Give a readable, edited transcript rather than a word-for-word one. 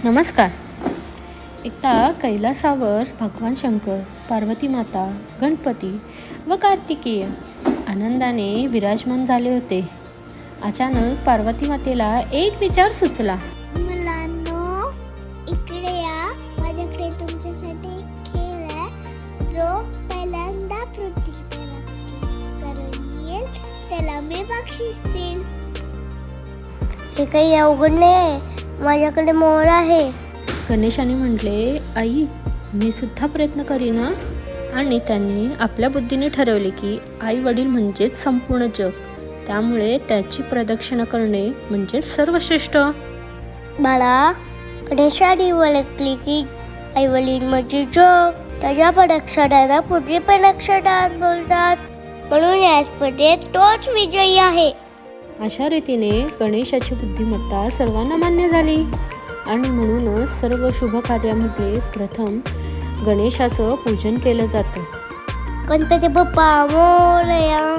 नमस्कार. एकदा कैलासावर भगवान शंकर, पार्वती माता, गणपती व कार्तिकेय आनंदाने विराजमान झाले होते. अचानक पार्वती मातेला एक विचार सुचला. मुलांनो, इकडे या. माझ्याकडे तुमच्यासाठी एक खेळ आहे जो पहिल्यांदा पृथ्वीला करून येईल त्याला मी बक्षीस देईल. हे काही अवघड नाही, माझ्याकडे मोर आहे. गणेशाने म्हटले, आई मी सुद्धा प्रयत्न करीन. आणि त्याने आपल्या बुद्धीने ठरवले की आई वडील म्हणजेच संपूर्ण जग, त्यामुळे त्याची प्रदक्षिणा करणे म्हणजे सर्वश्रेष्ठ. बाळा, गणेशाने ओळखली की आई वडील म्हणजे जग. त्याच्या प्रदक्षिणाला पृथ्वी प्रदक्षिणा बोलतात, म्हणून या स्पर्धेत तोच विजयी आहे. अशा रीतीने गणेशाची बुद्धिमत्ता सर्वांना मान्य झाली आणि म्हणूनच सर्व शुभ कार्यामध्ये प्रथम गणेशाचं पूजन केलं जातं. गणपती बाप्पा मोरया.